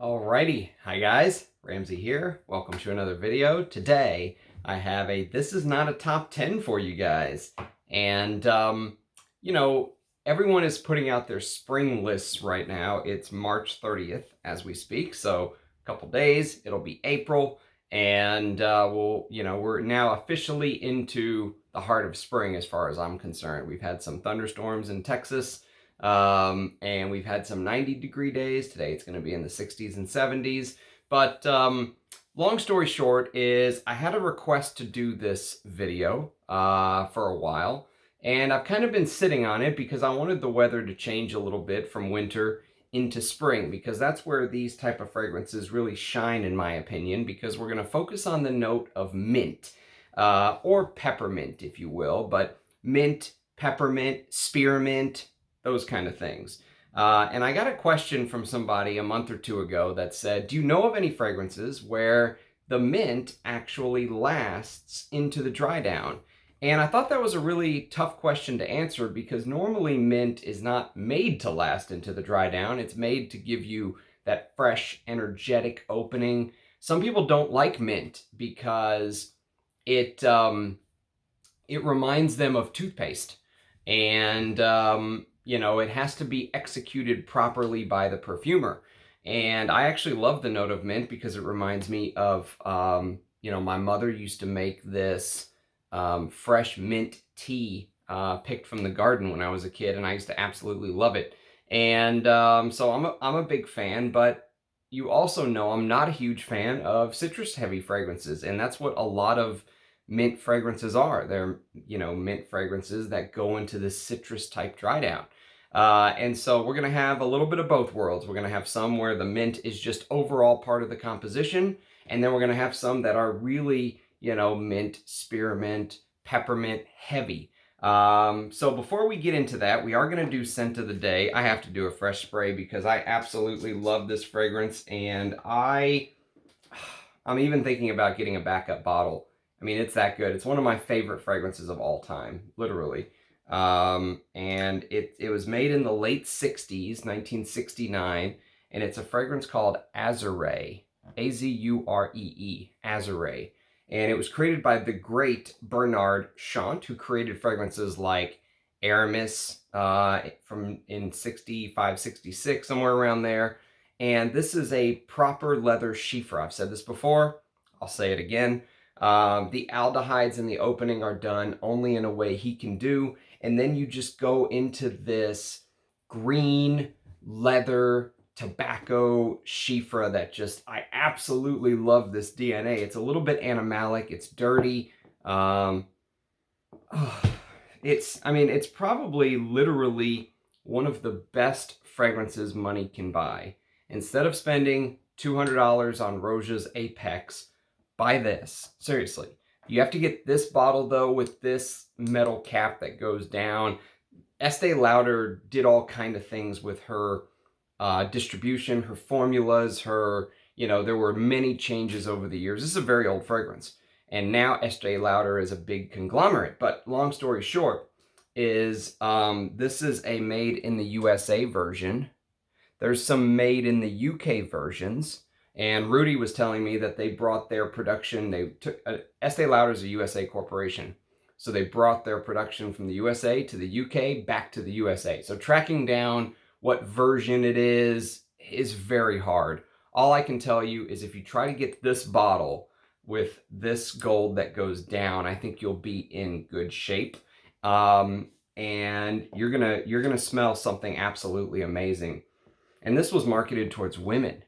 Alrighty, hi guys, Ramsey here. Welcome to another video. Today I have a this is not a top 10 for you guys. And you know, everyone is putting out their spring lists right now. It's March 30th as we speak, so a couple days, it'll be April, and we're now officially into the heart of spring as far as I'm concerned. We've had some thunderstorms in Texas. And we've had some 90-degree days. Today it's going to be in the 60s and 70s. But long story short is I had a request to do this video for a while. And I've kind of been sitting on it because I wanted the weather to change a little bit from winter into spring, because that's where these type of fragrances really shine, in my opinion, because we're going to focus on the note of mint, or peppermint, if you will, but mint, peppermint, spearmint, those kind of things. And I got a question from somebody a month or two ago that said, do you know of any fragrances where the mint actually lasts into the dry down? And I thought that was a really tough question to answer, because normally mint is not made to last into the dry down. It's made to give you that fresh, energetic opening. Some people don't like mint because it reminds them of toothpaste. And it has to be executed properly by the perfumer. And I actually love the note of mint because it reminds me of, my mother used to make this fresh mint tea picked from the garden when I was a kid, and I used to absolutely love it. And so I'm a big fan, but you also know I'm not a huge fan of citrus-heavy fragrances, and that's what a lot of mint fragrances are. They're, mint fragrances that go into this citrus type dry down. And so we're going to have a little bit of both worlds. We're going to have some where the mint is just overall part of the composition, and then we're going to have some that are really, mint, spearmint, peppermint heavy. So before we get into that, we are going to do scent of the day. I have to do a fresh spray because I absolutely love this fragrance, and I'm even thinking about getting a backup bottle. I mean, it's that good. It's one of my favorite fragrances of all time, literally. And it was made in the late 60s, 1969, and it's a fragrance called Azurée, A-Z-U-R-E-E, Azurée. And it was created by the great Bernard Chant, who created fragrances like Aramis in 65, 66, somewhere around there. And this is a proper leather chiffre. I've said this before. I'll say it again. The aldehydes in the opening are done only in a way he can do, and then you just go into this green leather tobacco chiffre that I absolutely love this DNA. It's a little bit animalic, it's dirty. It's probably literally one of the best fragrances money can buy. Instead of spending $200 on Roja's Apex, buy this. Seriously. You have to get this bottle, though, with this metal cap that goes down. Estee Lauder did all kind of things with her distribution, her formulas, there were many changes over the years. This is a very old fragrance. And now Estee Lauder is a big conglomerate. But long story short is this is a made in the USA version. There's some made in the UK versions. And Rudy was telling me that they brought their production, Estee Lauder is a USA corporation. So they brought their production from the USA to the UK, back to the USA. So tracking down what version it is very hard. All I can tell you is if you try to get this bottle with this gold that goes down, I think you'll be in good shape. And you're gonna smell something absolutely amazing. And this was marketed towards women.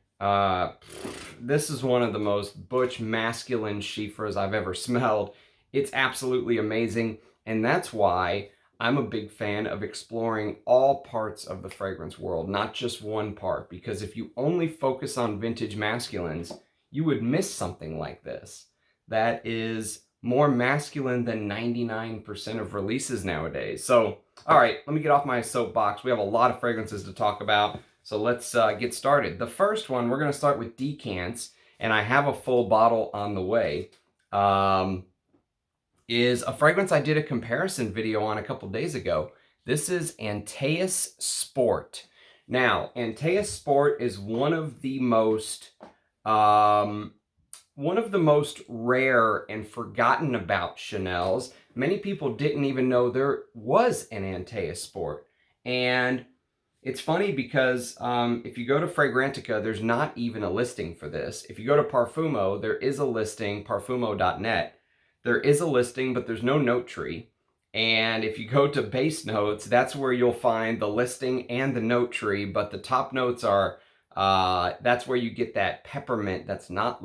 This is one of the most butch masculine chiffres I've ever smelled. It's absolutely amazing, and that's why I'm a big fan of exploring all parts of the fragrance world, not just one part, because if you only focus on vintage masculines, you would miss something like this that is more masculine than 99% of releases nowadays. So, all right, let me get off my soapbox. We have a lot of fragrances to talk about. So let's get started. The first one, we're going to start with decants, and I have a full bottle on the way, is a fragrance I did a comparison video on a couple days ago. This is Antaeus Sport. Now, Antaeus Sport is one of the most rare and forgotten about Chanels. Many people didn't even know there was an Antaeus Sport. And it's funny because if you go to Fragrantica, there's not even a listing for this. If you go to Parfumo, there is a listing, parfumo.net. There is a listing, but there's no note tree. And if you go to base notes, that's where you'll find the listing and the note tree, but the top notes are, that's where you get that peppermint that's not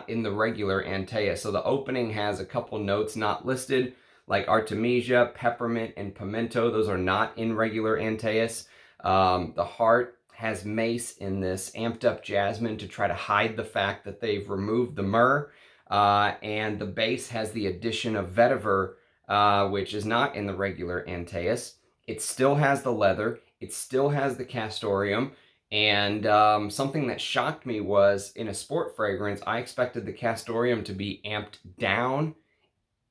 in the regular Antaeus. So the opening has a couple notes not listed, like Artemisia, peppermint, and pimento. Those are not in regular Antaeus. The heart has mace in this amped up jasmine to try to hide the fact that they've removed the myrrh. And the base has the addition of vetiver, which is not in the regular Antaeus. It still has the leather. It still has the castoreum. And something that shocked me was in a sport fragrance, I expected the castoreum to be amped down.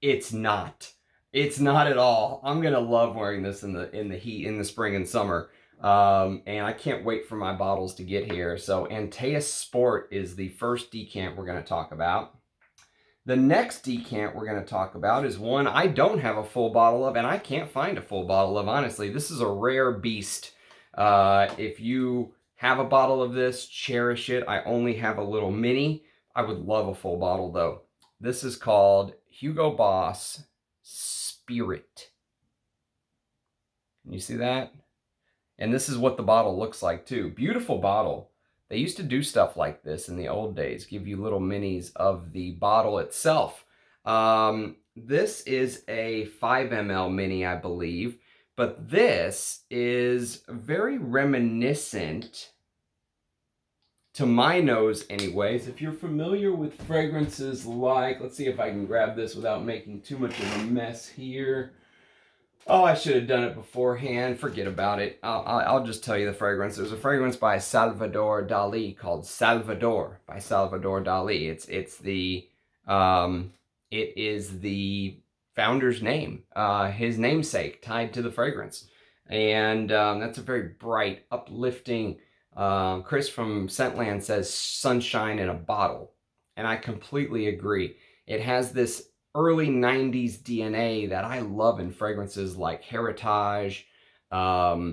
It's not. It's not at all. I'm gonna love wearing this in the heat in the spring and summer. And I can't wait for my bottles to get here. So Antaeus Sport is the first decant we're going to talk about. The next decant we're going to talk about is one I don't have a full bottle of, and I can't find a full bottle of, honestly. This is a rare beast. If you have a bottle of this, cherish it. I only have a little mini. I would love a full bottle, though. This is called Hugo Boss Spirit. Can you see that? And this is what the bottle looks like, too. Beautiful bottle. They used to do stuff like this in the old days, give you little minis of the bottle itself. This is a 5 ml mini, I believe, but this is very reminiscent, to my nose anyways. If you're familiar with fragrances like, let's see if I can grab this without making too much of a mess here. Oh, I should have done it beforehand. Forget about it. I'll just tell you the fragrance. There's a fragrance by Salvador Dali called Salvador by Salvador Dali. It is the founder's name, his namesake tied to the fragrance, and that's a very bright, uplifting. Chris from Scentland says sunshine in a bottle, and I completely agree. It has this early 90s DNA that I love in fragrances like Heritage, Escada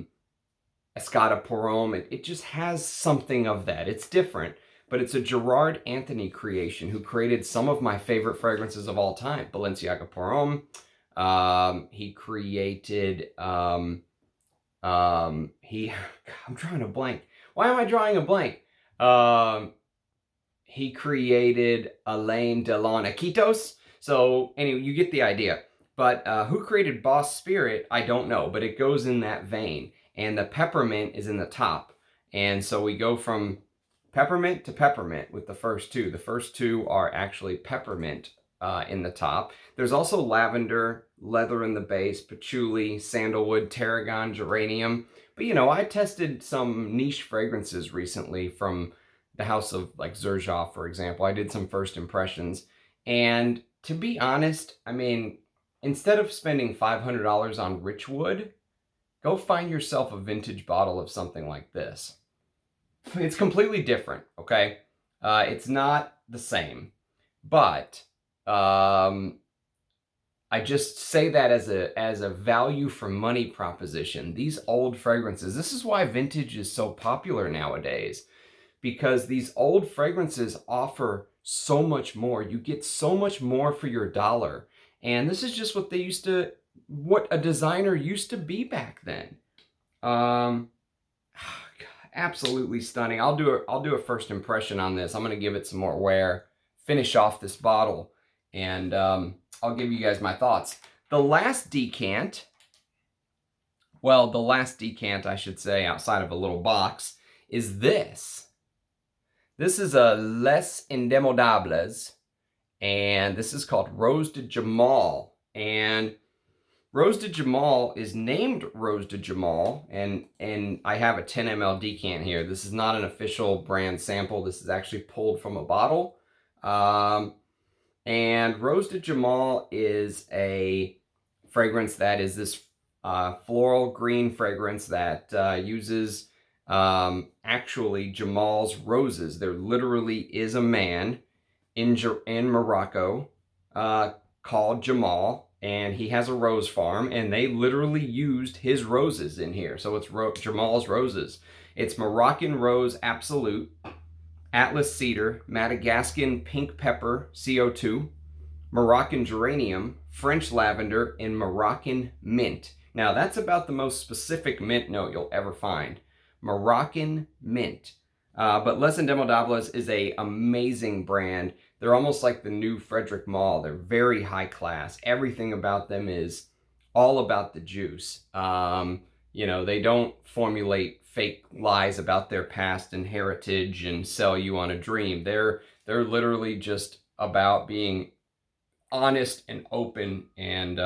Pour. It just has something of that. It's different, but it's a Gerard Anthony creation who created some of my favorite fragrances of all time. Balenciaga Pour Homme. He created, I'm drawing a blank. Why am I drawing a blank? He created Alain Delon Iquitos. So anyway, you get the idea. But who created Boss Spirit, I don't know, but it goes in that vein. And the peppermint is in the top. And so we go from peppermint to peppermint with the first two. The first two are actually peppermint in the top. There's also lavender, leather in the base, patchouli, sandalwood, tarragon, geranium. But you know, I tested some niche fragrances recently from the house of like Xerjoff, for example. I did some first impressions. And to be honest, I mean, instead of spending $500 on Richwood, go find yourself a vintage bottle of something like this. It's completely different, okay? It's not the same, but I just say that as a value for money proposition. These old fragrances, this is why vintage is so popular nowadays, because these old fragrances offer so much more. You get so much more for your dollar. And this is just what a designer used to be back then. Absolutely stunning. I'll do a first impression on this. I'm going to give it some more wear, finish off this bottle, and I'll give you guys my thoughts. The last decant, I should say, outside of a little box, is this. This is a Les Indemodables, and this is called Rose de Jamal. And Rose de Jamal is named Rose de Jamal, and I have a 10 ml decant here. This is not an official brand sample. This is actually pulled from a bottle. And Rose de Jamal is a fragrance that is this floral green fragrance that uses actually Jamal's roses. There literally is a man in Morocco called Jamal, and he has a rose farm, and they literally used his roses in here. So it's Jamal's roses. It's Moroccan Rose Absolute, Atlas Cedar, Madagascan Pink Pepper CO2, Moroccan Geranium, French Lavender, and Moroccan Mint. Now that's about the most specific mint note you'll ever find. Moroccan Mint. But Les Indemodables is an amazing brand. They're almost like the new Frederick Malle. They're very high class. Everything about them is all about the juice. You know, they don't formulate fake lies about their past and heritage and sell you on a dream. They're literally just about being honest and open. And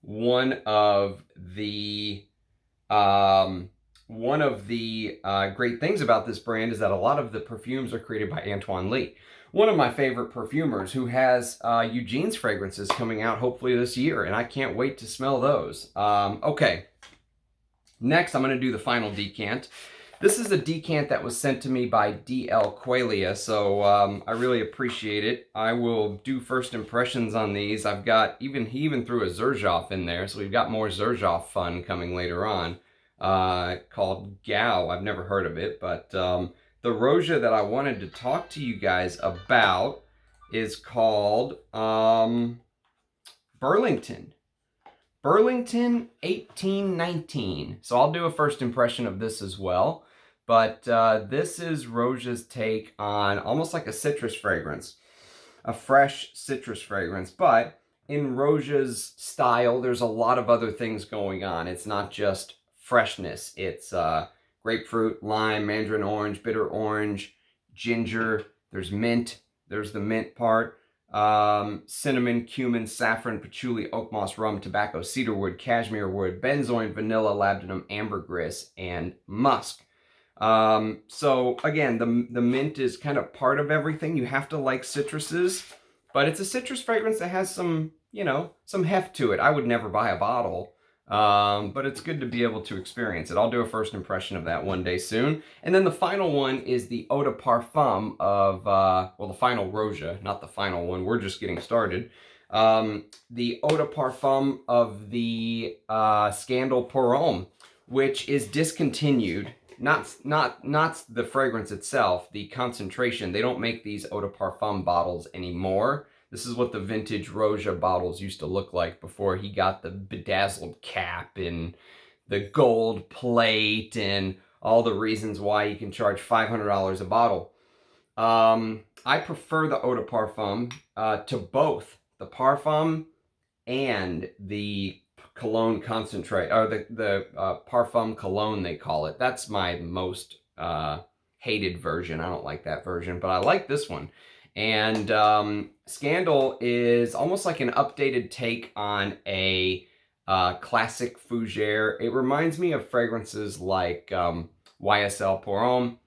one of the great things about this brand is that a lot of the perfumes are created by Antoine Lee, one of my favorite perfumers, who has Eugene's fragrances coming out hopefully this year, and I can't wait to smell those. Okay, next I'm going to do the final decant. This is a decant that was sent to me by DL Qualia, so I really appreciate it. I will do first impressions on these. I've got, he even threw a Xerjoff in there, so we've got more Xerjoff fun coming later on. Called Gao. I've never heard of it, but the Roja that I wanted to talk to you guys about is called Burlington. Burlington 1819. So I'll do a first impression of this as well, but this is Roja's take on almost like a citrus fragrance, a fresh citrus fragrance, but in Roja's style, there's a lot of other things going on. It's not just freshness. It's grapefruit, lime, mandarin orange, bitter orange, ginger. There's mint. There's the mint part. Cinnamon, cumin, saffron, patchouli, oak moss, rum, tobacco, cedarwood, cashmere wood, benzoin, vanilla, labdanum, ambergris, and musk. So again, the mint is kind of part of everything. You have to like citruses, but it's a citrus fragrance that has some, you know, some heft to it. I would never buy a bottle. But it's good to be able to experience it. I'll do a first impression of that one day soon. And then the final one is the Eau de Parfum of, well, the final Roja, not the final one. We're just getting started. The Eau de Parfum of the Scandal Pour Homme, which is discontinued. Not the fragrance itself, the concentration. They don't make these Eau de Parfum bottles anymore. This is what the vintage Roja bottles used to look like before he got the bedazzled cap and the gold plate and all the reasons why you can charge $500 a bottle. I prefer the Eau de Parfum to both the Parfum and the Cologne concentrate, or the Parfum Cologne they call it. That's my most hated version. I don't like that version, but I like this one. And Scandal is almost like an updated take on a classic fougere. It reminds me of fragrances like YSL Pour Homme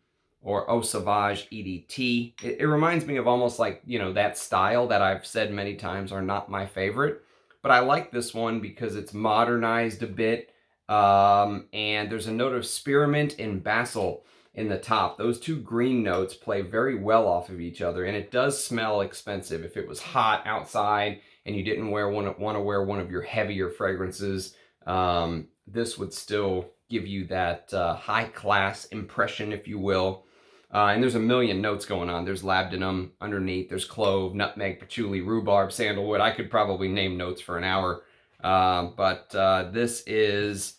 or Eau Sauvage EDT. It reminds me of almost like, you know, that style that I've said many times are not my favorite. But I like this one because it's modernized a bit. And there's a note of spearmint and basil in the top. Those two green notes play very well off of each other, and it does smell expensive. If it was hot outside and you didn't want to wear one of your heavier fragrances, this would still give you that high-class impression, if you will. And there's a million notes going on. There's labdanum underneath. There's clove, nutmeg, patchouli, rhubarb, sandalwood. I could probably name notes for an hour. But this is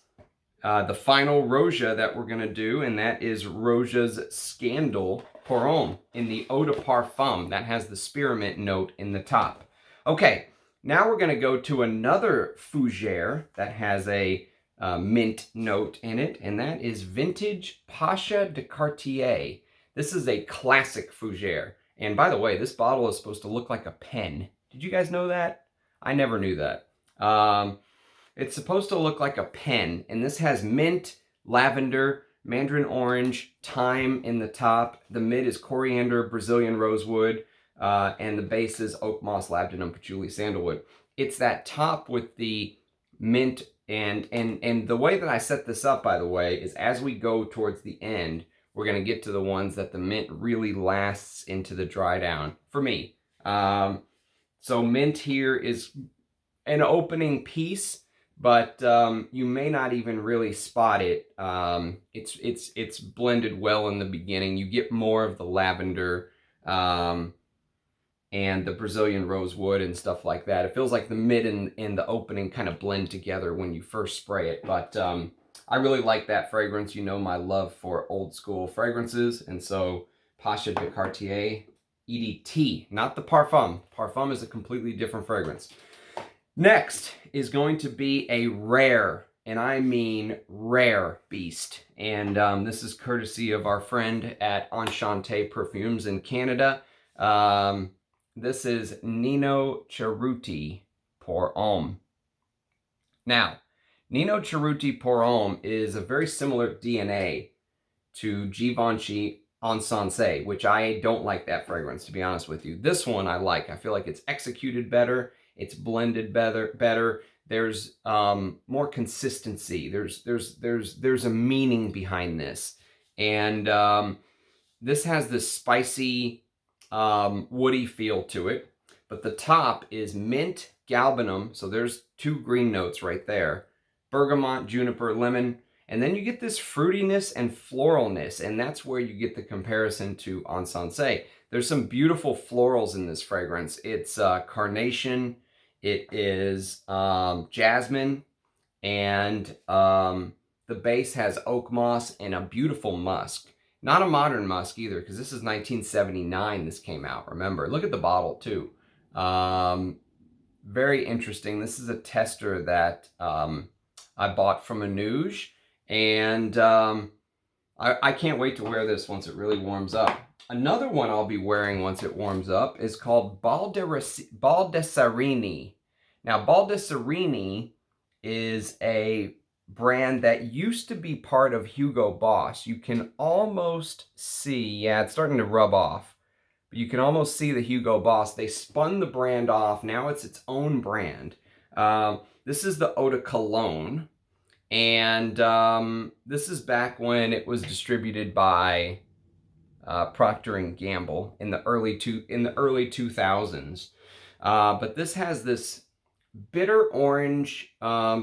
the final Roja that we're going to do, and that is Roja's Scandal Pour Homme in the Eau de Parfum. That has the spearmint note in the top. Okay, now we're going to go to another fougere that has a mint note in it, and that is Vintage Pasha de Cartier. This is a classic fougere. And by the way, this bottle is supposed to look like a pen. Did you guys know that? I never knew that. It's supposed to look like a pen, and this has mint, lavender, mandarin orange, thyme in the top. The mid is coriander, Brazilian rosewood, and the base is oak moss, labdanum, patchouli, sandalwood. It's that top with the mint And the way that I set this up, by the way, is as we go towards the end, we're going to get to the ones that the mint really lasts into the dry down, for me. So mint here is an opening piece, but you may not even really spot it. It's blended well in the beginning. You get more of the lavender and the Brazilian rosewood and stuff like that. It feels like the mid and the opening kind of blend together when you first spray it. But I really like that fragrance. You know my love for old school fragrances. And so Pasha de Cartier EDT, not the Parfum. Parfum is a completely different fragrance. Next is going to be a rare, and I mean rare beast. And this is courtesy of our friend at Enchante Perfumes in Canada. This is Nino Cerruti Pour Homme. Now, Nino Cerruti Pour Homme is a very similar DNA to Givenchy Encensé, which I don't like that fragrance, to be honest with you. This one I like. I feel like it's executed better. It's blended better. There's more consistency. There's a meaning behind this. And this has this spicy, woody feel to it, but the top is mint, galbanum, so there's 2 green notes right there, bergamot, juniper, lemon, and then you get this fruitiness and floralness, and that's where you get the comparison to Encensé. There's some beautiful florals in this fragrance. It's carnation, it is jasmine, and the base has oak moss and a beautiful musk. Not a modern musk either, because this is 1979 this came out, remember. Look at the bottle, too. Very interesting. This is a tester that I bought from Anouge, and I can't wait to wear this once it really warms up. Another one I'll be wearing once it warms up is called Baldessarini. Now, Baldessarini is a brand that used to be part of Hugo Boss. You can almost see, yeah, it's starting to rub off, but you can almost see the Hugo Boss. They spun the brand off. Now it's its own brand. This is the Eau de Cologne, and this is back when it was distributed by Procter & Gamble in the early 2000s. But this has this bitter orange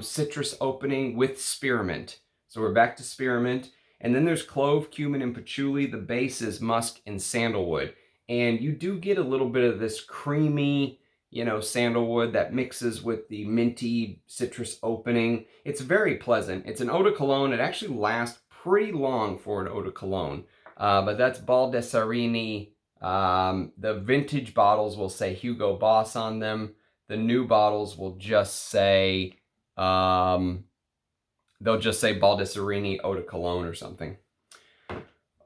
citrus opening with spearmint. So we're back to spearmint. And then there's clove, cumin, and patchouli. The base is musk and sandalwood. And you do get a little bit of this creamy, you know, sandalwood that mixes with the minty citrus opening. It's very pleasant. It's an eau de cologne. It actually lasts pretty long for an eau de cologne. But that's Baldessarini. The vintage bottles will say Hugo Boss on them. The new bottles will just say, they'll just say Baldessarini Eau de Cologne or something.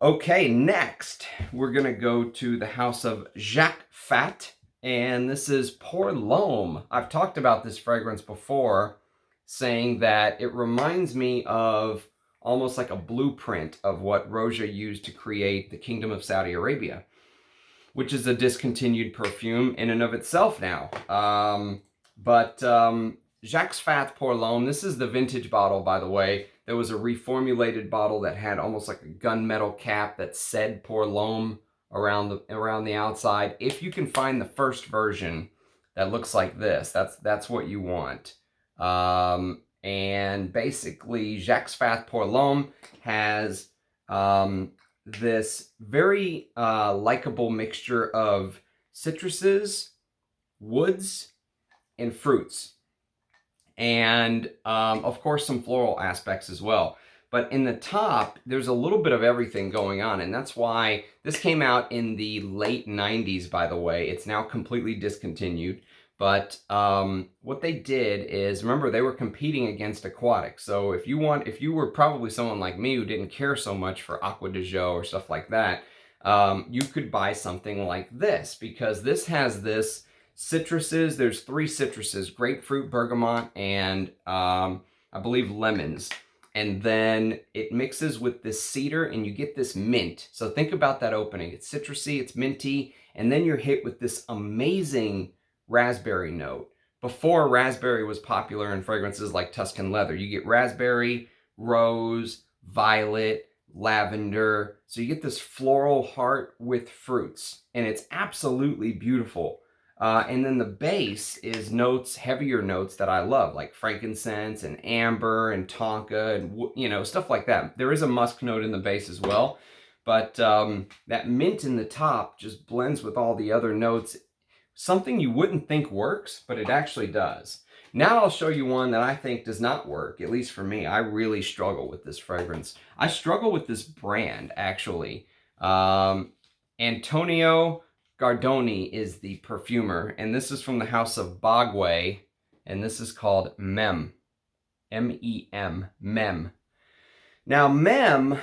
Okay, next, we're going to go to the house of Jacques Fath, and this is Pour L'Homme. I've talked about this fragrance before, saying that it reminds me of almost like a blueprint of what Roja used to create the Kingdom of Saudi Arabia, which is a discontinued perfume in and of itself now. Jacques Fath Pour L'Homme, this is the vintage bottle, by the way. There was a reformulated bottle that had almost like a gunmetal cap that said Pour L'Homme around the outside. If you can find the first version that looks like this, that's what you want. And basically, Jacques Fath Pour L'Homme has this very likable mixture of citruses, woods, and fruits. And of course some floral aspects as well. But in the top, there's a little bit of everything going on, and that's why this came out in the late 90s, by the way. It's now completely discontinued. But what they did is, remember, they were competing against aquatic. So if you were probably someone like me who didn't care so much for Aqua de Jo or stuff like that, you could buy something like this, because this has this citruses. There's 3 citruses: grapefruit, bergamot, and I believe lemons. And then it mixes with this cedar and you get this mint. So think about that opening. It's citrusy, it's minty, and then you're hit with this amazing raspberry note. before raspberry was popular in fragrances like Tuscan Leather. You get raspberry, rose, violet, lavender. So you get this floral heart with fruits, and it's absolutely beautiful. And then the base is notes, heavier notes that I love, like frankincense and amber and tonka and, you know, stuff like that. There is a musk note in the base as well, but that mint in the top just blends with all the other notes. Something you wouldn't think works, but it actually does. Now I'll show you one that I think does not work, at least for me. I really struggle with this fragrance. I struggle with this brand, actually. Antonio Gardoni is the perfumer, and this is from the house of Bogue, and this is called MEM. M-E-M, MEM. Now, MEM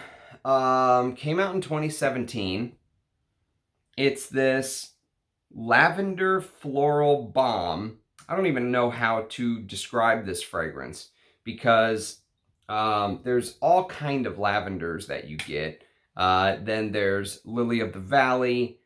came out in 2017. It's this lavender floral balm. I don't even know how to describe this fragrance because there's all kind of lavenders that you get. Then there's Lily of the Valley,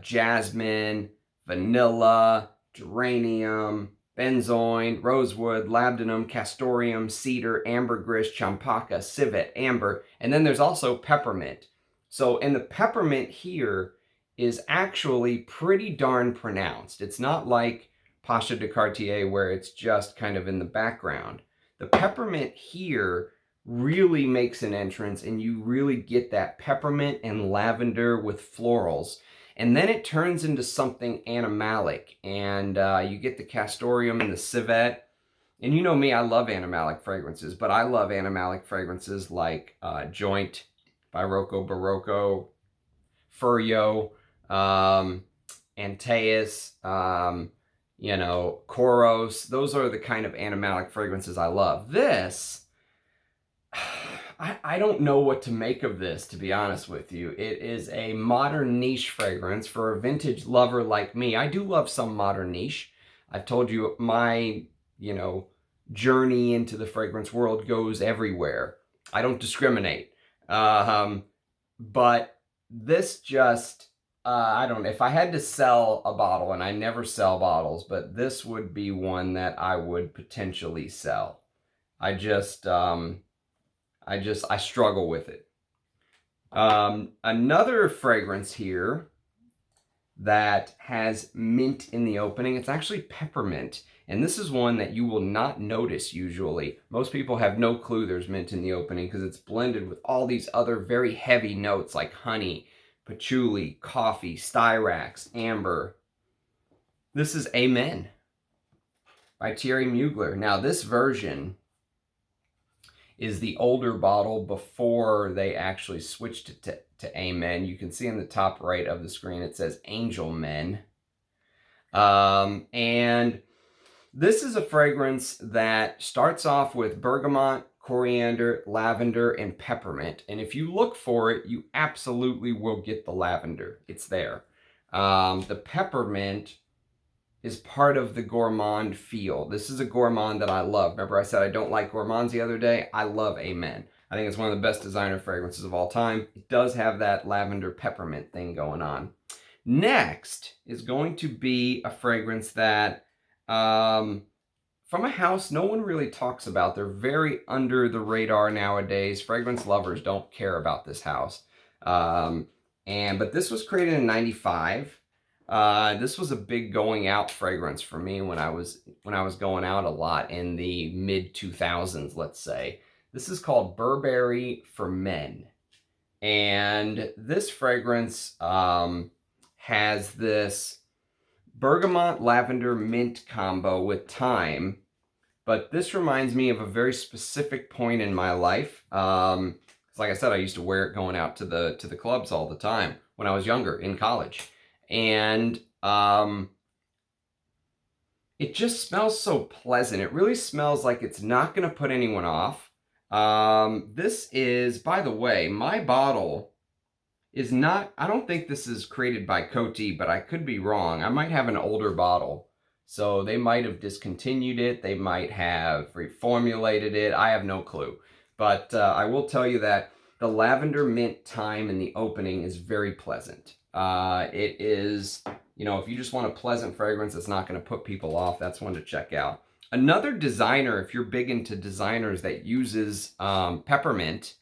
jasmine, vanilla, geranium, benzoin, rosewood, labdanum, castoreum, cedar, ambergris, champaca, civet, amber, and then there's also peppermint. So in the peppermint here is actually pretty darn pronounced. It's not like Pasha de Cartier where it's just kind of in the background. The peppermint here really makes an entrance, and you really get that peppermint and lavender with florals. And then it turns into something animalic, and you get the castoreum and the civet. And you know me, I love animalic fragrances, but I love animalic fragrances like Joint by Rocco Barocco, Furio, Antaeus, you know, Koros. Those are the kind of animalic fragrances I love. This, I don't know what to make of this, to be honest with you. It is a modern niche fragrance for a vintage lover like me. I do love some modern niche. I've told you my, you know, journey into the fragrance world goes everywhere. I don't discriminate. But this just, I don't know. If I had to sell a bottle, and I never sell bottles, but this would be one that I would potentially sell. I struggle with it. Another fragrance here that has mint in the opening, it's actually peppermint. And this is one that you will not notice usually. Most people have no clue there's mint in the opening because it's blended with all these other very heavy notes like honey, patchouli, coffee, styrax, amber. This is A Men by Thierry Mugler. Now this version is the older bottle before they actually switched it to A Men. You can see in the top right of the screen it says Angel Men. And this is a fragrance that starts off with bergamot, coriander, lavender, and peppermint. And if you look for it, you absolutely will get the lavender. It's there. The peppermint is part of the gourmand feel. This is a gourmand that I love. Remember I said I don't like gourmands the other day? I love A Men. I think it's one of the best designer fragrances of all time. It does have that lavender peppermint thing going on. Next is going to be a fragrance that from a house no one really talks about. They're very under the radar nowadays. Fragrance lovers don't care about this house. But this was created in '95. This was a big going out fragrance for me when I was going out a lot in the mid 2000s, let's say. This is called Burberry for Men. And this fragrance has this bergamot, lavender, mint combo with thyme. But this reminds me of a very specific point in my life. Like I said, I used to wear it going out to the clubs all the time when I was younger in college. And it just smells so pleasant. It really smells like it's not going to put anyone off. This is, by the way, my bottle is not, I don't think this is created by Coty, but I could be wrong. I might have an older bottle. So they might have discontinued it. They might have reformulated it. I have no clue. But I will tell you that the lavender mint thyme in the opening is very pleasant. It is you know, if you just want a pleasant fragrance that's not going to put people off, that's one to check out. Another designer, if you're big into designers that uses peppermint,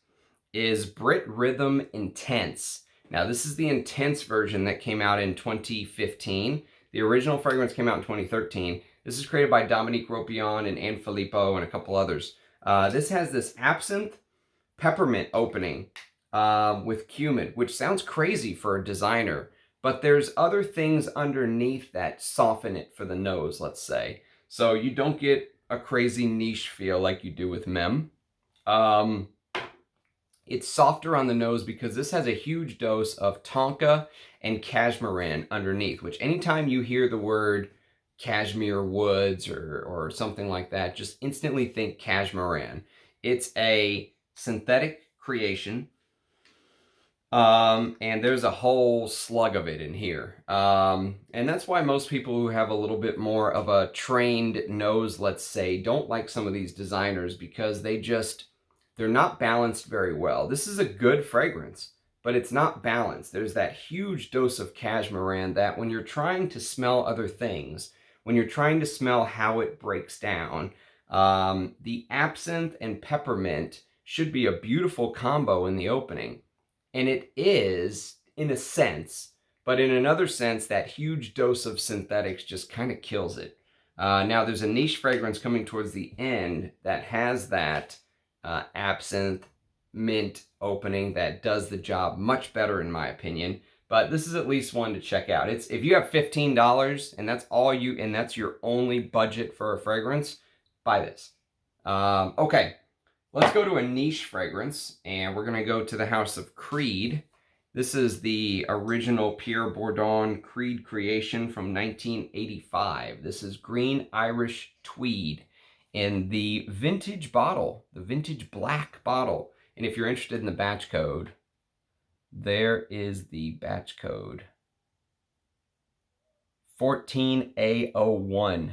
is Brit Rhythm Intense. Now, this is the Intense version that came out in 2015. The original fragrance came out in 2013. This is created by Dominique Ropion and Anne Filippo and a couple others. This has this absinthe peppermint opening with cumin, which sounds crazy for a designer, but there's other things underneath that soften it for the nose, let's say. So you don't get a crazy niche feel like you do with MEM. It's softer on the nose because this has a huge dose of tonka and cashmeran underneath, which anytime you hear the word cashmere woods or something like that, just instantly think cashmeran. It's a synthetic creation, and there's a whole slug of it in here. And that's why most people who have a little bit more of a trained nose, let's say, don't like some of these designers because they're not balanced very well. This is a good fragrance, but it's not balanced. There's that huge dose of cashmeran that when you're trying to smell other things, when you're trying to smell how it breaks down, the absinthe and peppermint should be a beautiful combo in the opening. And it is, in a sense, but in another sense, that huge dose of synthetics just kind of kills it. Now, there's a niche fragrance coming towards the end that has that absinthe mint opening that does the job much better in my opinion, but this is at least one to check out. It's if you have $15 and that's your only budget for a fragrance, buy this. Okay, let's go to a niche fragrance, and we're gonna go to the house of Creed. This is the original Pierre Bourdon Creed creation from 1985. This is Green Irish Tweed in the vintage bottle, the vintage black bottle. And if you're interested in the batch code, there is the batch code. 14A01.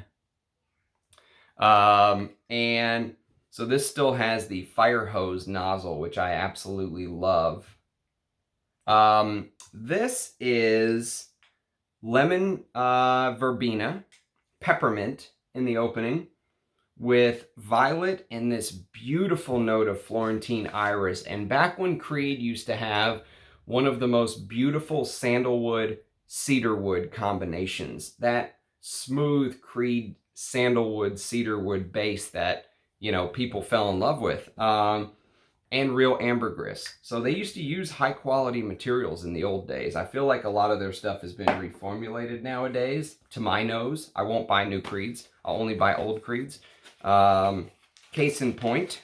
And so this still has the fire hose nozzle, which I absolutely love. This is lemon verbena, peppermint in the opening, with violet and this beautiful note of Florentine iris. And back when Creed used to have one of the most beautiful sandalwood cedarwood combinations, that smooth Creed sandalwood cedarwood base that, you know, people fell in love with, and real ambergris. So they used to use high quality materials in the old days. I feel like a lot of their stuff has been reformulated nowadays, to my nose. I won't buy new Creeds. I'll only buy old Creeds. Case in point,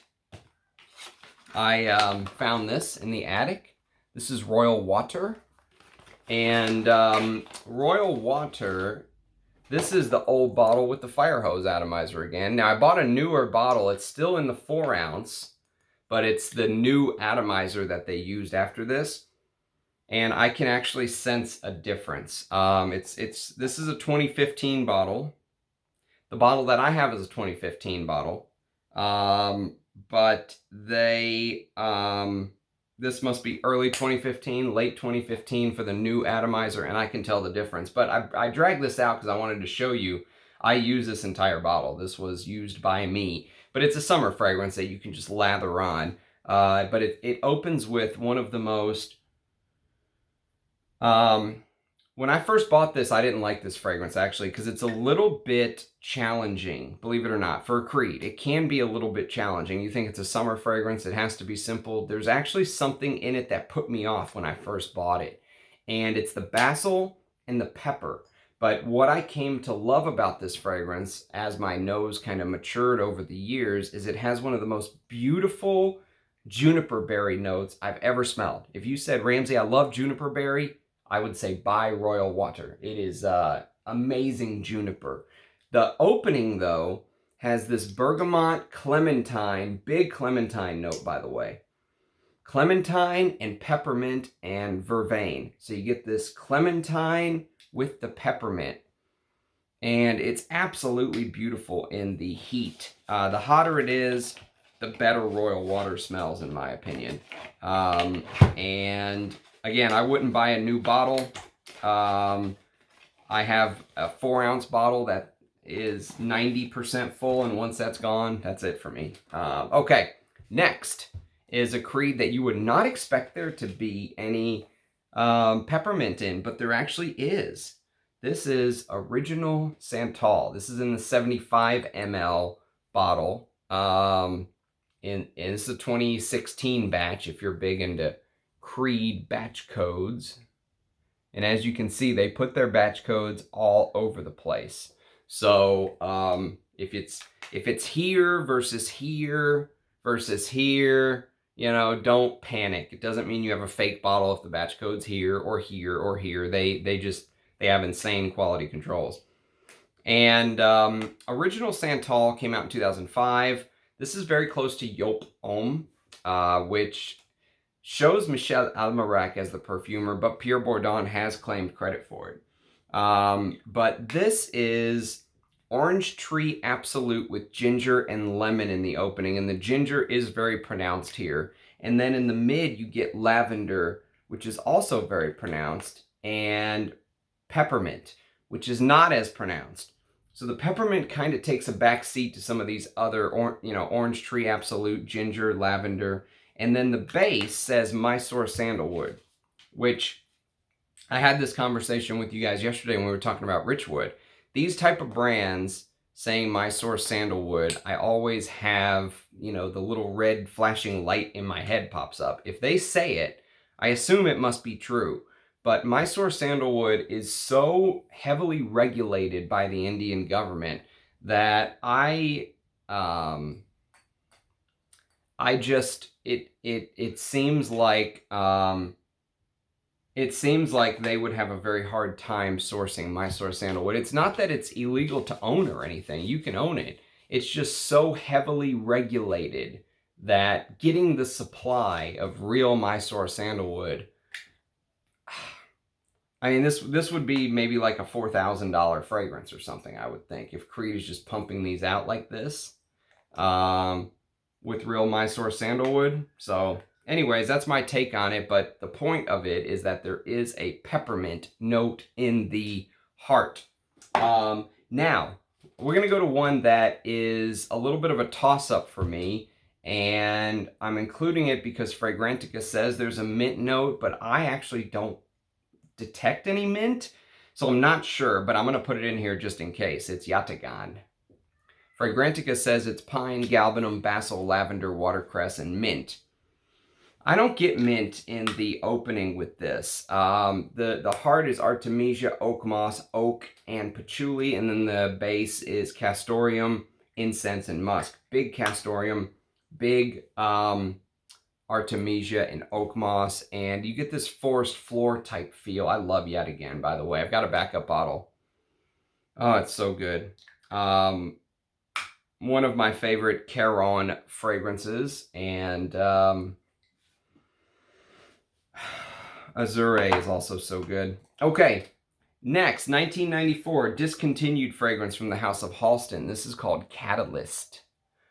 I found this in the attic. This is Royal Water. And Royal Water, this is the old bottle with the fire hose atomizer again. Now, I bought a newer bottle. It's still in the 4 ounce, but it's the new atomizer that they used after this. And I can actually sense a difference. This is a 2015 bottle. The bottle that I have is a 2015 bottle, but this must be early 2015, late 2015 for the new atomizer, and I can tell the difference. But I dragged this out because I wanted to show you I use this entire bottle. This was used by me, but it's a summer fragrance that you can just lather on. But it opens with one of the most... when I first bought this, I didn't like this fragrance, actually, because it's a little bit challenging, believe it or not, for a Creed. It can be a little bit challenging. You think it's a summer fragrance, it has to be simple. There's actually something in it that put me off when I first bought it, and it's the basil and the pepper. But what I came to love about this fragrance, as my nose kind of matured over the years, is it has one of the most beautiful juniper berry notes I've ever smelled. If you said, Ramsey, I love juniper berry, I would say buy Royal Water. It is amazing juniper. The opening, though, has this bergamot clementine, big clementine note, by the way. Clementine and peppermint and vervain. So you get this clementine with the peppermint. And it's absolutely beautiful in the heat. The hotter it is, the better Royal Water smells, in my opinion. And... again, I wouldn't buy a new bottle. I have a 4-ounce bottle that is 90% full, and once that's gone, that's it for me. Okay, next is a Creed that you would not expect there to be any peppermint in, but there actually is. This is Original Santal. This is in the 75 ml bottle. And it's a 2016 batch if you're big into Creed batch codes. And as you can see, they put their batch codes all over the place. So if it's here versus here versus here, you know, don't panic. It doesn't mean you have a fake bottle if the batch code's here or here or here. They have insane quality controls. And Original Santal came out in 2005. This is very close to Homme, which shows Michel Almerac as the perfumer, but Pierre Bourdon has claimed credit for it. But this is Orange Tree Absolute with ginger and lemon in the opening, and the ginger is very pronounced here. And then in the mid, you get lavender, which is also very pronounced, and peppermint, which is not as pronounced. So the peppermint kind of takes a back seat to some of these other, Orange Tree Absolute, ginger, lavender. And then the base says Mysore Sandalwood, which I had this conversation with you guys yesterday when we were talking about Richwood. These type of brands saying Mysore Sandalwood, I always have, the little red flashing light in my head pops up. If they say it, I assume it must be true. But Mysore Sandalwood is so heavily regulated by the Indian government that it seems like they would have a very hard time sourcing Mysore Sandalwood. It's not that it's illegal to own or anything. You can own it. It's just so heavily regulated that getting the supply of real Mysore Sandalwood, I mean, this would be maybe like a $4,000 fragrance or something, I would think, if Creed is just pumping these out like this. With real Mysore Sandalwood. So anyways, that's my take on it, but the point of it is that there is a peppermint note in the heart. Now, we're going to go to one that is a little bit of a toss-up for me, and I'm including it because Fragrantica says there's a mint note, but I actually don't detect any mint, so I'm not sure, but I'm going to put it in here just in case. It's Yatagan. Fragrantica says it's pine, galbanum, basil, lavender, watercress, and mint. I don't get mint in the opening with this. The heart is artemisia, oak moss, oak, and patchouli, and then the base is castoreum, incense, and musk. Big castoreum, big artemisia and oak moss, and you get this forest floor type feel. I love Yatagan, by the way. I've got a backup bottle. Oh, it's so good. One of my favorite Caron fragrances, and Azure is also so good. Okay, next, 1994, discontinued fragrance from the House of Halston. This is called Catalyst.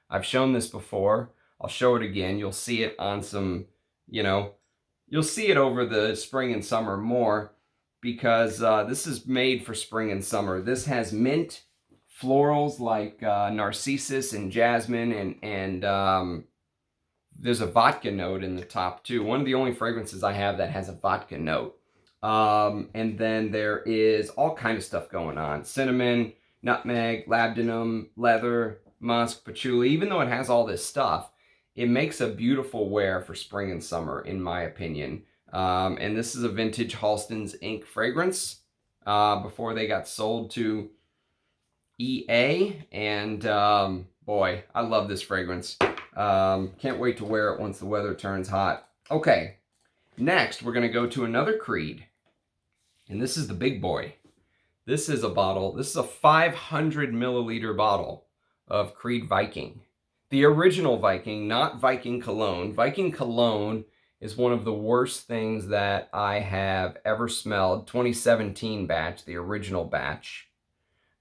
I've shown this before. I'll show it again. You'll see it on some, you'll see it over the spring and summer more because this is made for spring and summer. This has mint, florals like narcissus and jasmine, and there's a vodka note in the top too. One of the only fragrances I have that has a vodka note. And then there is all kind of stuff going on. Cinnamon, nutmeg, labdanum, leather, musk, patchouli. Even though it has all this stuff, it makes a beautiful wear for spring and summer, in my opinion. And this is a vintage Halston's Inc. fragrance before they got sold to EA, and boy, I love this fragrance. Can't wait to wear it once the weather turns hot. Okay, next we're going to go to another Creed, and this is the big boy. This is a bottle, this is a 500 milliliter bottle of Creed Viking. The original Viking, not Viking Cologne. Viking Cologne is one of the worst things that I have ever smelled. 2017 batch, the original batch.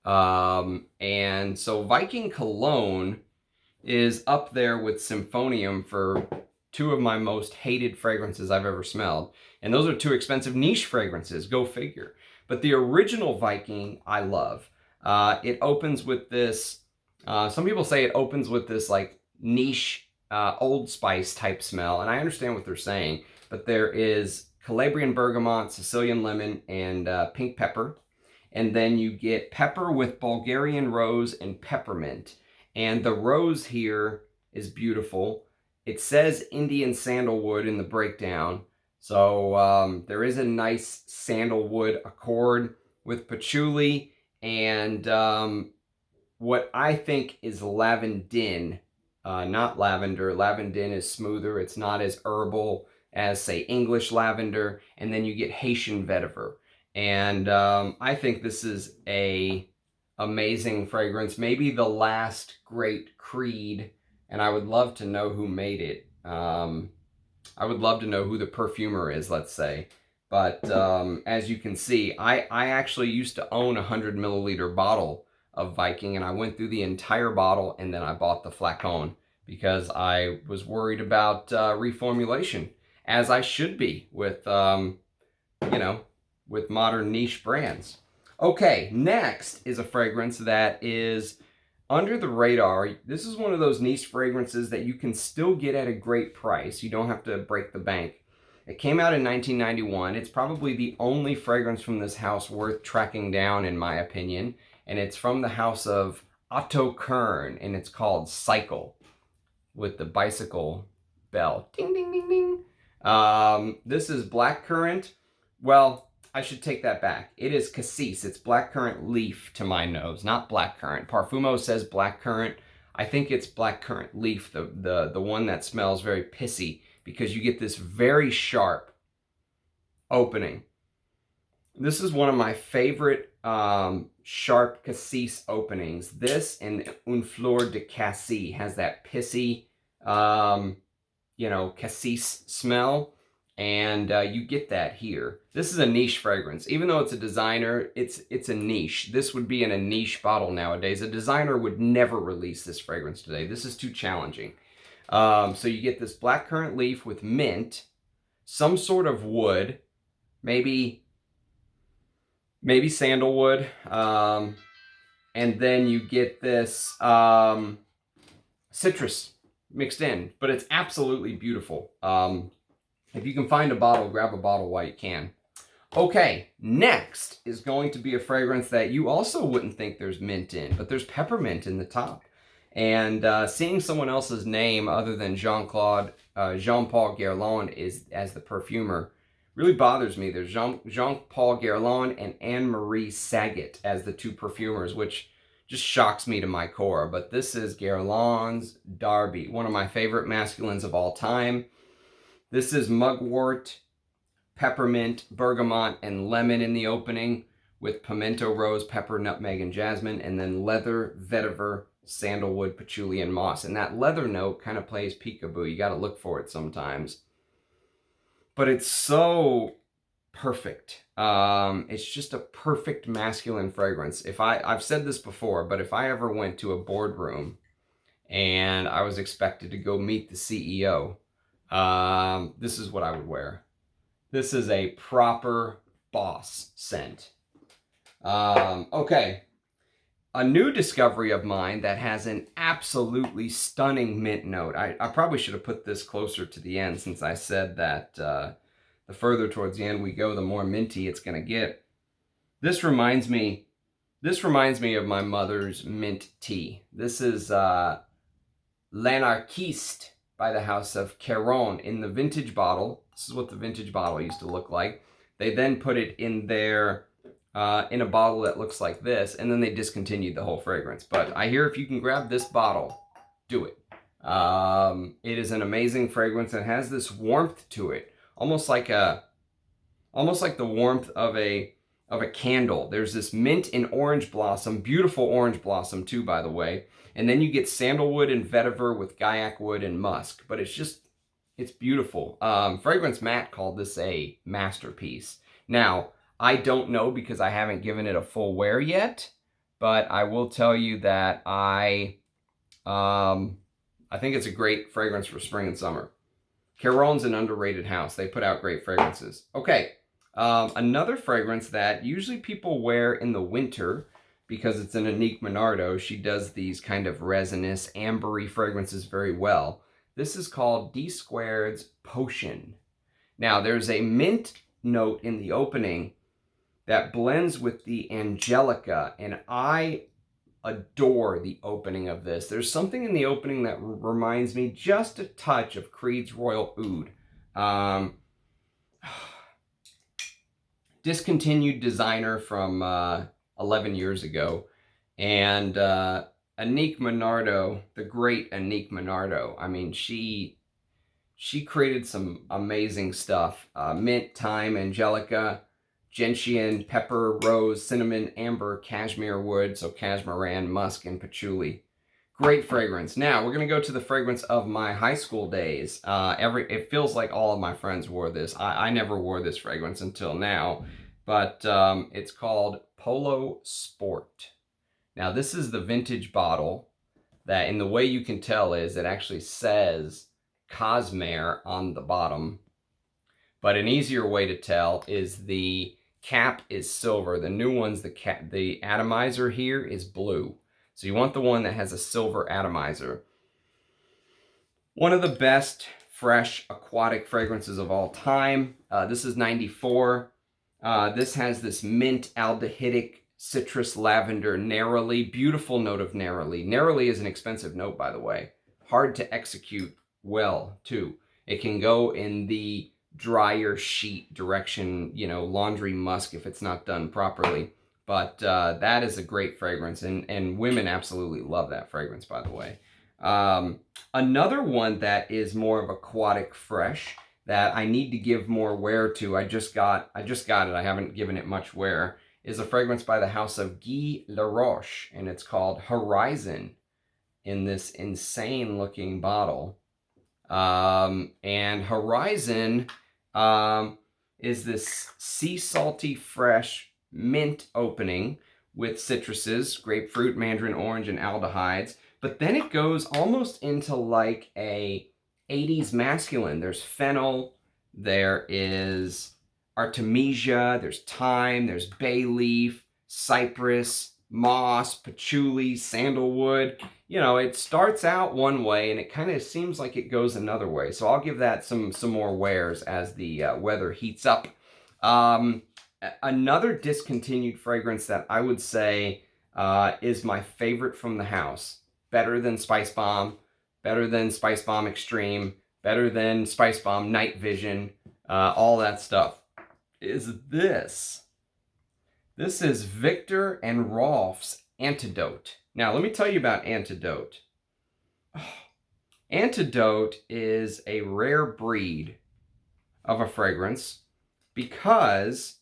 And so Viking Cologne is up there with Symphonium for two of my most hated fragrances I've ever smelled. And those are two expensive niche fragrances, go figure. But the original Viking, I love. It opens with this, some people say it opens with this like niche Old Spice type smell, and I understand what they're saying, but there is Calabrian bergamot, Sicilian lemon, and pink pepper. And then you get pepper with Bulgarian rose and peppermint. And the rose here is beautiful. It says Indian sandalwood in the breakdown. So there is a nice sandalwood accord with patchouli and what I think is lavandin. Not lavender. Lavandin is smoother. It's not as herbal as, say, English lavender. And then you get Haitian vetiver. And I think this is a amazing fragrance. Maybe the last great creed. And I would love to know who made it. I would love to know who the perfumer is, let's say. But as you can see, I actually used to own a 100 milliliter bottle of Viking, and I went through the entire bottle, and then I bought the flacon because I was worried about reformulation, as I should be with, you know, with modern niche brands. Okay, next is a fragrance that is under the radar. This is one of those niche fragrances that you can still get at a great price. You don't have to break the bank. It came out in 1991. It's probably the only fragrance from this house worth tracking down, in my opinion. And it's from the house of Otto Kern, and it's called Cycle, with the bicycle bell. Ding, ding, ding, ding. This is blackcurrant. Well, I should take that back. It is cassis. It's blackcurrant leaf to my nose, not blackcurrant. Parfumo says blackcurrant. I think it's blackcurrant leaf, the one that smells very pissy, because you get this very sharp opening. This is one of my favorite sharp cassis openings. This and Une Fleur de Cassis has that pissy, you know, cassis smell. And you get that here. This is a niche fragrance. Even though it's a designer, it's a niche. This would be in a niche bottle nowadays. A designer would never release this fragrance today. This is too challenging. So you get this blackcurrant leaf with mint, some sort of wood, maybe sandalwood, and then you get this citrus mixed in. But it's absolutely beautiful. If you can find a bottle, grab a bottle while you can. Okay, next is going to be a fragrance that you also wouldn't think there's mint in, but there's peppermint in the top. And seeing someone else's name other than Jean-Paul Guerlain as the perfumer really bothers me. There's Jean-Paul Guerlain and Anne-Marie Saget as the two perfumers, which just shocks me to my core. But this is Guerlain's Derby, one of my favorite masculines of all time. This is mugwort, peppermint, bergamot, and lemon in the opening, with pimento, rose, pepper, nutmeg, and jasmine, and then leather, vetiver, sandalwood, patchouli, and moss. And that leather note kind of plays peekaboo. You got to look for it sometimes. But it's so perfect. It's just a perfect masculine fragrance. I've said this before, but if I ever went to a boardroom and I was expected to go meet the CEO, this is what I would wear. This is a proper boss scent. Okay. A new discovery of mine that has an absolutely stunning mint note. I probably should have put this closer to the end, since I said that the further towards the end we go, the more minty it's going to get. This reminds me of my mother's mint tea. This is L'Anarchiste by the house of Caron in the vintage bottle. This is what the vintage bottle used to look like. They then put it in their in a bottle that looks like this, and then they discontinued the whole fragrance. But I hear if you can grab this bottle, do it. It is an amazing fragrance. It has this warmth to it, almost like the warmth of a candle. There's this mint and orange blossom, beautiful orange blossom too, by the way. And then you get sandalwood and vetiver with gaiac wood and musk. But it's beautiful. Fragrance Matt called this a masterpiece. Now, I don't know because I haven't given it a full wear yet, but I will tell you that I think it's a great fragrance for spring and summer. Caron's an underrated house. They put out great fragrances. Okay, Another fragrance that usually people wear in the winter because it's an Anique Monardo. She does these kind of resinous, ambery fragrances very well. This is called Dsquared² Potion. Now, there's a mint note in the opening that blends with the Angelica, and I adore the opening of this. There's something in the opening that reminds me just a touch of Creed's Royal Oud. Discontinued designer from 11 years ago. And Anique Monardo, the great Anique Monardo, I mean, she created some amazing stuff. Mint, thyme, angelica, gentian, pepper, rose, cinnamon, amber, cashmere wood, so cashmeran, musk, and patchouli. Great fragrance. Now, we're going to go to the fragrance of my high school days. It feels like all of my friends wore this. I never wore this fragrance until now, but it's called Polo Sport. Now, this is the vintage bottle that, in the way you can tell is it actually says Cosmere on the bottom, but an easier way to tell is the cap is silver. The new one's the atomizer here is blue. So you want the one that has a silver atomizer. One of the best fresh aquatic fragrances of all time. This is 94. This has this mint aldehydic citrus lavender neroli. Beautiful note of neroli. Neroli is an expensive note, by the way. Hard to execute well, too. It can go in the drier sheet direction, you know, laundry musk if it's not done properly. But that is a great fragrance, and women absolutely love that fragrance, by the way. Another one that is more of aquatic fresh that I need to give more wear to, I just got it, I haven't given it much wear, is a fragrance by the house of Guy Laroche, and it's called Horizon in this insane looking bottle. And Horizon is this sea salty fresh mint opening with citruses, grapefruit, mandarin orange, and aldehydes. But then it goes almost into like a 80s masculine. There's fennel, there is artemisia, there's thyme, there's bay leaf, cypress, moss, patchouli, sandalwood. You know, it starts out one way and it kind of seems like it goes another way. So I'll give that some more wears as the weather heats up. Another discontinued fragrance that I would say is my favorite from the house. Better than Spice Bomb, better than Spice Bomb Extreme, better than Spice Bomb Night Vision, all that stuff, is this. This is Viktor&Rolf's Antidote. Now, let me tell you about Antidote. Antidote is a rare breed of a fragrance because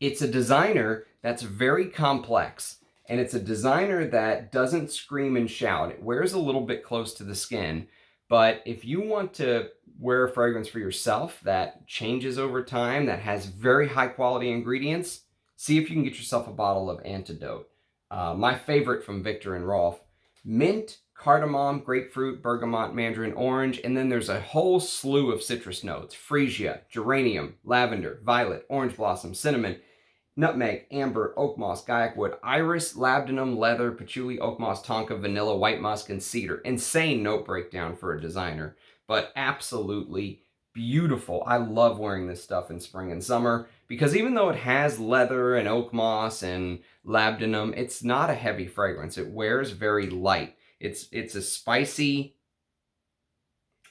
it's a designer that's very complex, and it's a designer that doesn't scream and shout. It wears a little bit close to the skin, but if you want to wear a fragrance for yourself that changes over time, that has very high quality ingredients, see if you can get yourself a bottle of Antidote. My favorite from Viktor&Rolf, mint, cardamom, grapefruit, bergamot, mandarin orange, and then there's a whole slew of citrus notes: freesia, geranium, lavender, violet, orange blossom, cinnamon, nutmeg, amber, oak moss, guaiac wood, iris, labdanum, leather, patchouli, oak moss, tonka, vanilla, white musk, and cedar. Insane note breakdown for a designer, but absolutely beautiful. I love wearing this stuff in spring and summer because even though it has leather and oak moss and labdanum, it's not a heavy fragrance. It wears very light. It's a spicy,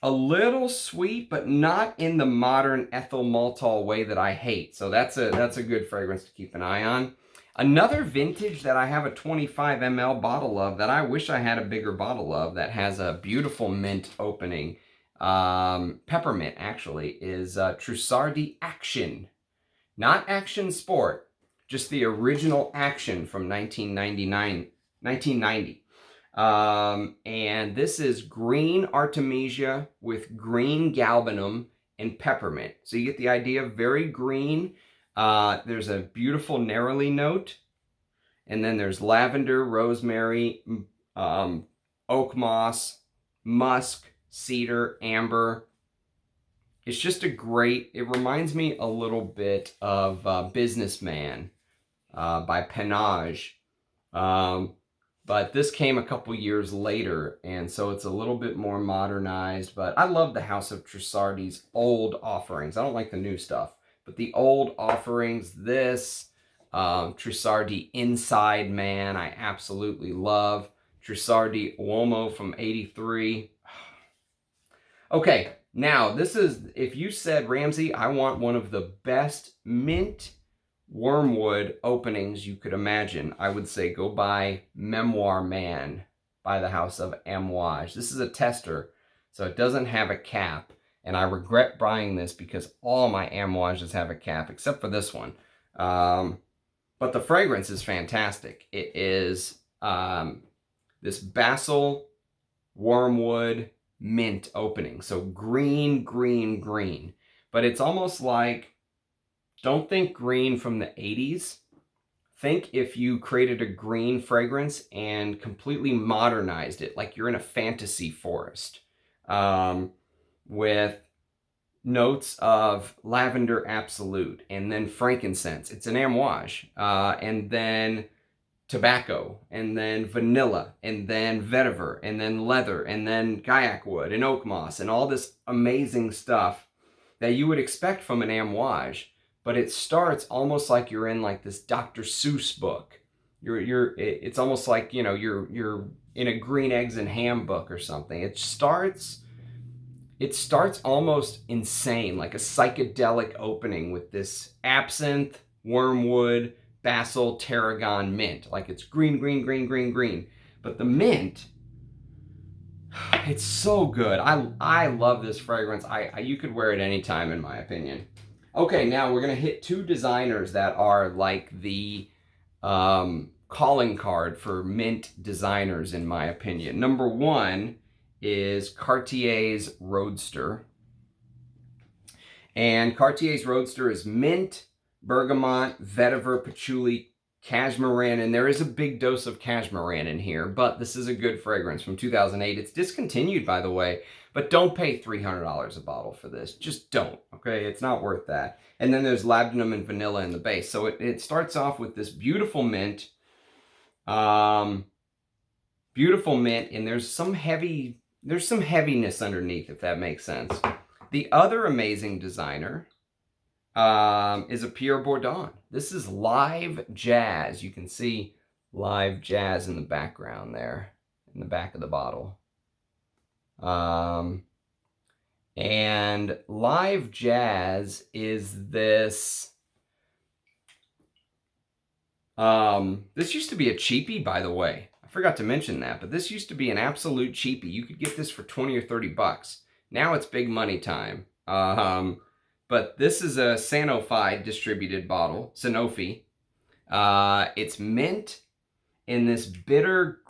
a little sweet, but not in the modern ethyl maltol way that I hate. So that's a good fragrance to keep an eye on. Another vintage that I have a 25 ml bottle of that I wish I had a bigger bottle of that has a beautiful mint opening, Peppermint actually, is Trussardi Action. Not Action Sport, just the original Action from 1990. And this is green artemisia with green galbanum and peppermint. So you get the idea, very green. There's a beautiful neroli note. And then there's lavender, rosemary, oak moss, musk, cedar, amber. it's just a great, it reminds me a little bit of Businessman by Panache. But this came a couple years later, and so it's a little bit more modernized. But I love the House of Trussardi's old offerings. I don't like the new stuff, but the old offerings, this Trussardi Inside Man, I absolutely love. Trussardi Uomo from '83. Okay, now this is, if you said, Ramsey, I want one of the best mint wormwood openings you could imagine, I would say go buy Memoir Man by the House of Amouage. This is a tester, so it doesn't have a cap, and I regret buying this because all my Amouages have a cap except for this one. But the fragrance is fantastic. It is this basil wormwood mint opening, so green, green, green, but it's almost like, don't think green from the 80s. Think if you created a green fragrance and completely modernized it, like you're in a fantasy forest, with notes of lavender absolute, and then frankincense. It's an amouage, and then tobacco, and then vanilla, and then vetiver, and then leather, and then kayak wood, and oak moss, and all this amazing stuff that you would expect from an amouage. But it starts almost like you're in like this Dr. Seuss book. It's almost like, you know, you're in a green eggs and ham book or something. It starts almost insane, like a psychedelic opening with this absinthe, wormwood, basil, tarragon mint. Like it's green, green, green, green, green. But the mint, it's so good. I love this fragrance. You could wear it anytime, in my opinion. Okay, now we're going to hit two designers that are like the calling card for mint designers, in my opinion. Number one is Cartier's Roadster. And Cartier's Roadster is mint, bergamot, vetiver, patchouli, cashmeran, and there is a big dose of cashmeran in here, but this is a good fragrance from 2008. It's discontinued, by the way, but don't pay $300 a bottle for this. Just don't, okay? It's not worth that. And then there's labdanum and vanilla in the base. So it starts off with this beautiful mint, and there's some heaviness underneath, if that makes sense. The other amazing designer is a Pierre Bourdon. This is Live Jazz. You can see Live Jazz in the background there, in the back of the bottle. And Live Jazz is this, this used to be a cheapie, by the way. I forgot to mention that, but this used to be an absolute cheapie. You could get this for 20 or 30 bucks. Now it's big money time. But this is a Sanofi distributed bottle, Sanofi. It's mint in this bitter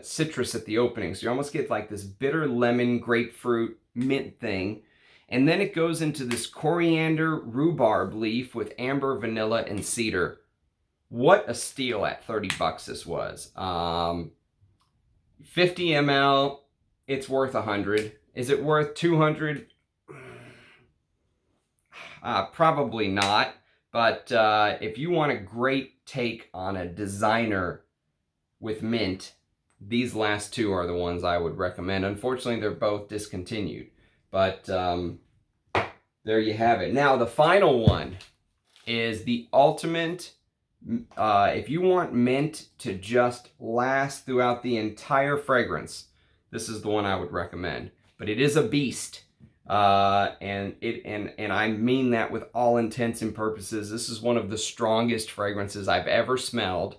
citrus at the opening. So you almost get like this bitter lemon, grapefruit, mint thing. And then it goes into this coriander rhubarb leaf with amber, vanilla, and cedar. What a steal at 30 bucks this was. 50 ml, it's worth 100. Is it worth 200? Probably not. But if you want a great take on a designer with mint, these last two are the ones I would recommend. Unfortunately, they're both discontinued. But there you have it. Now, the final one is the ultimate. If you want mint to just last throughout the entire fragrance, this is the one I would recommend. But it is a beast. And I mean that with all intents and purposes. This is one of the strongest fragrances I've ever smelled,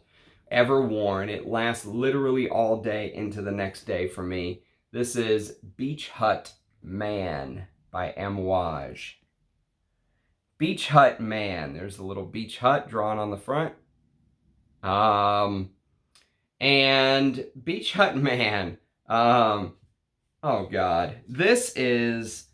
ever worn. It lasts literally all day into the next day for me. This is Beach Hut Man by Amouage. Beach Hut Man. There's the little beach hut drawn on the front. And Beach Hut Man. Oh God. This is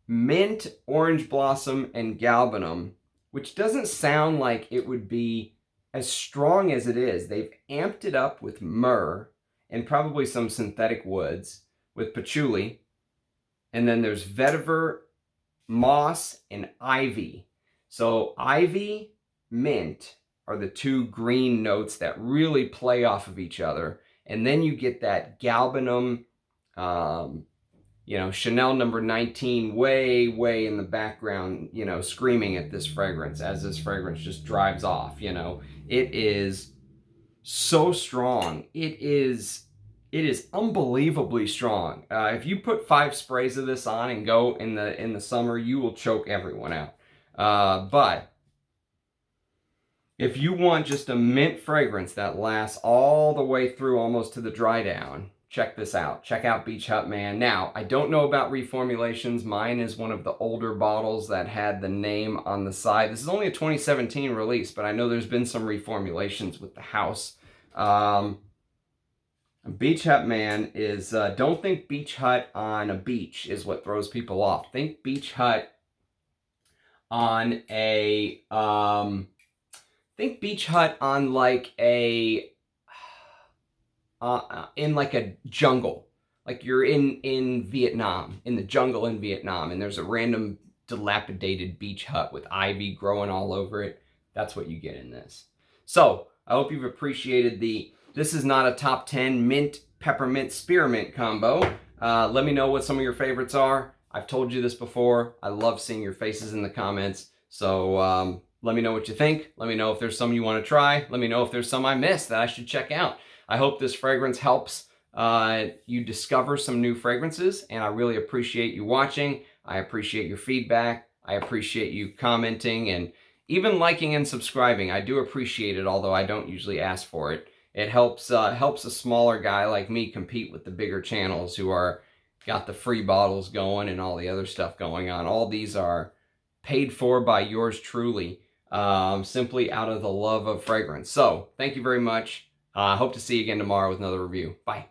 mint, orange blossom, and galbanum, which doesn't sound like it would be as strong as it is. They've amped it up with myrrh and probably some synthetic woods with patchouli. and then there's vetiver, moss, and ivy. So ivy, mint are the two green notes that really play off of each other. And then you get that galbanum, you know, Chanel number 19 way, way in the background, you know, screaming at this fragrance as this fragrance just drives off, you know. It is so strong. It is unbelievably strong. If you put 5 sprays of this on and go in the summer, you will choke everyone out. But if you want just a mint fragrance that lasts all the way through almost to the dry down, check this out. Check out Beach Hut Man. Now, I don't know about reformulations. Mine is one of the older bottles that had the name on the side. This is only a 2017 release, but I know there's been some reformulations with the house. Beach Hut Man is, don't think Beach Hut on a beach is what throws people off. Think Beach Hut on a, think Beach Hut on like a, in like a jungle. Like you're in Vietnam, in the jungle in Vietnam, and there's a random dilapidated beach hut with ivy growing all over it. That's what you get in this. So, I hope you've appreciated this is not a top 10 mint, peppermint, spearmint combo. Let me know what some of your favorites are. I've told you this before. I love seeing your faces in the comments. So let me know what you think. Let me know if there's some you want to try. Let me know if there's some I missed that I should check out. I hope this fragrance helps you discover some new fragrances, and I really appreciate you watching. I appreciate your feedback. I appreciate you commenting and even liking and subscribing. I do appreciate it, although I don't usually ask for it. It helps a smaller guy like me compete with the bigger channels who got the free bottles going and all the other stuff going on. All these are paid for by yours truly, simply out of the love of fragrance. So, thank you very much. I hope to see you again tomorrow with another review. Bye.